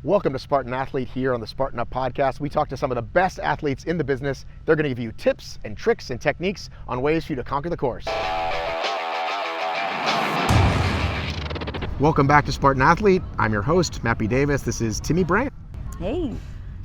Welcome to Spartan Athlete here on the Spartan Up podcast. We talk to some of the best athletes in the business. They're going to give you tips and tricks and techniques on ways for you to conquer the course. Welcome back to Spartan Athlete. I'm your host, Matt B. Davis. This is Timmie Brann. Hey.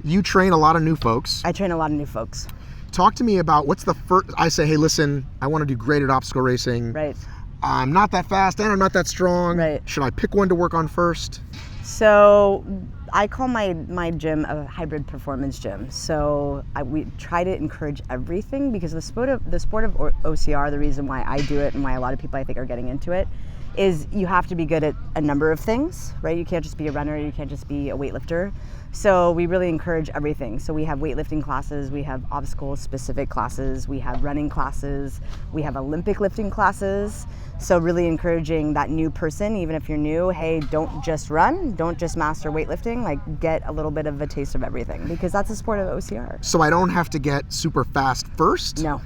You train a lot of new folks. I train a lot of new folks. Talk to me about what's the first, I say, hey, listen, I want to do great at obstacle racing. Right. I'm not that fast and I'm not that strong. Right. Should I pick one to work on first? So I call my gym a hybrid performance gym. So we try to encourage everything because the sport of OCR, the reason why I do it and why a lot of people I think are getting into it is you have to be good at a number of things, right? You can't just be a runner, you can't just be a weightlifter. So we really encourage everything. So we have weightlifting classes, we have obstacle specific classes, we have running classes, we have Olympic lifting classes. So really encouraging that new person, even if you're new, hey, don't just run, don't just master weightlifting, like get a little bit of a taste of everything because that's a sport of OCR. So I don't have to get super fast first? No.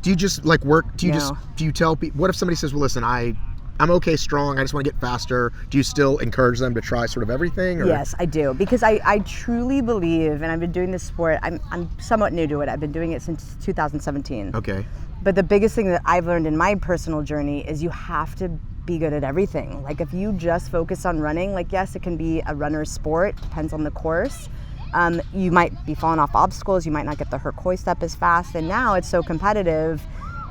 Do you just like work, do you No. do you tell people, what if somebody says, well, listen, I'm okay strong, I just want to get faster. Do you still encourage them to try sort of everything? Or? Yes, I do, because I truly believe, and I've been doing this sport, I'm somewhat new to it. I've been doing it since 2017. Okay. But the biggest thing that I've learned in my personal journey is you have to be good at everything. Like if you just focus on running, like yes, it can be a runner's sport, depends on the course. You might be falling off obstacles, you might not get the Herc hoist up as fast, and now it's so competitive,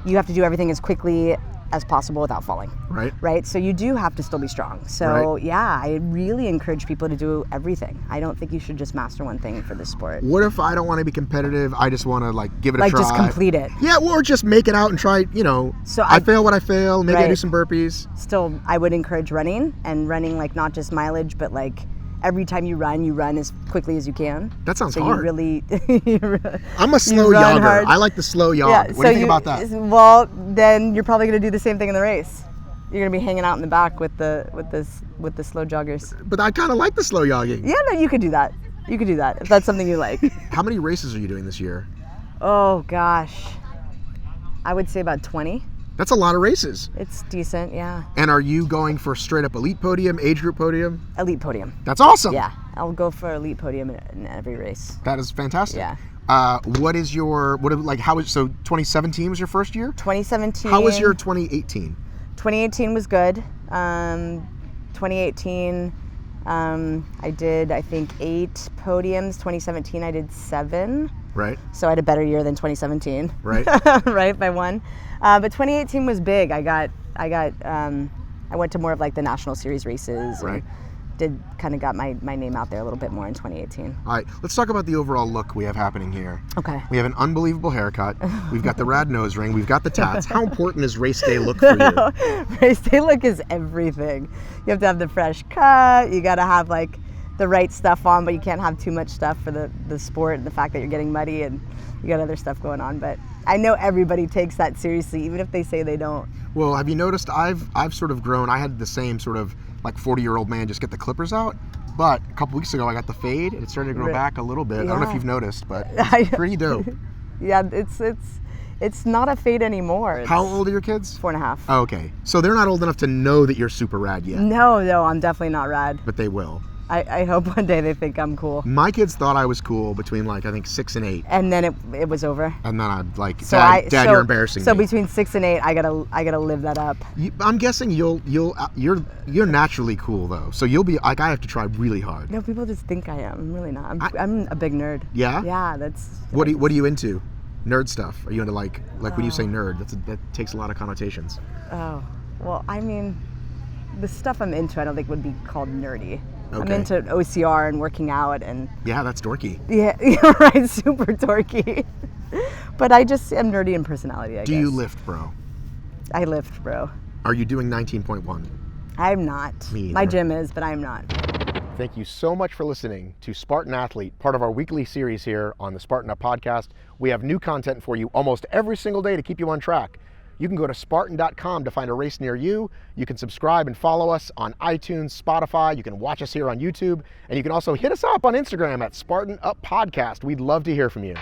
you have to do everything as quickly as possible without falling. Right? So you do have to still be strong. So right. Yeah, I really encourage people to do everything. I don't think you should just master one thing for this sport. What if I don't want to be competitive, I just want to like give it a try? Like just complete it. Yeah, or just make it out and try, So I fail what I fail, maybe I do Right. some burpees. Still, I would encourage running, and running like not just mileage, but like every time you run as quickly as you can. That sounds so hard. You really, I'm a slow run jogger. hard. I like the slow jog. Yeah, What do you think about that? Well, then you're probably going to do the same thing in the race. You're going to be hanging out in the back with the slow joggers. But I kind of like the slow jogging. Yeah, no, you could do that. You could do that if that's something you like. How many races are you doing this year? Oh gosh, I would say about 20. That's a lot of races. It's decent, yeah. And are you going for straight up elite podium, age group podium? Elite podium. That's awesome. Yeah, I'll go for elite podium in every race. That is fantastic. Yeah. So 2017 was your first year? 2017. How was your 2018? 2018 was good. 2018, I did, I think, 8 podiums. 2017, I did 7. Right. So I had a better year than 2017. Right. Right, by 1. But 2018 was big. I went to more of like the National Series races. Right. And got my name out there a little bit more in 2018. All right, let's talk about the overall look we have happening here. Okay. We have an unbelievable haircut. We've got the rad nose ring. We've got the tats. How important is race day look for you? Race day look is everything. You have to have the fresh cut. You got to have like the right stuff on, but you can't have too much stuff for the sport and the fact that you're getting muddy and you got other stuff going on. But I know everybody takes that seriously, even if they say they don't. Well, have you noticed I've sort of grown. I had the same sort of like 40-year-old man just get the clippers out. But a couple weeks ago, I got the fade, and it started to grow back a little bit. Yeah. I don't know if you've noticed, but it's pretty dope. Yeah, it's not a fade anymore. How old are your kids? 4.5. Oh, okay. So they're not old enough to know that you're super rad yet. No, I'm definitely not rad. But they will. I hope one day they think I'm cool. My kids thought I was cool between like, I think 6 and 8. And then it was over. And then I'd like, Dad, you're embarrassing me. So between 6 and 8, I gotta live that up. I'm guessing you're naturally cool though. So you'll be like, I have to try really hard. No, people just think I am. I'm really not. I'm a big nerd. Yeah? Yeah, that's. What are you into? Nerd stuff? Are you into like when you say nerd, that takes a lot of connotations. Oh, well, I mean, the stuff I'm into I don't think would be called nerdy. Okay. I'm into OCR and working out and. Yeah, that's dorky. Yeah, you're right, super dorky. But I just am nerdy in personality, I guess. Do you lift, bro? I lift, bro. Are you doing 19.1? I'm not. Me either. My gym is, but I'm not. Thank you so much for listening to Spartan Athlete, part of our weekly series here on the Spartan Up podcast. We have new content for you almost every single day to keep you on track. You can go to Spartan.com to find a race near you. You can subscribe and follow us on iTunes, Spotify. You can watch us here on YouTube. And you can also hit us up on Instagram at Spartan Up Podcast. We'd love to hear from you.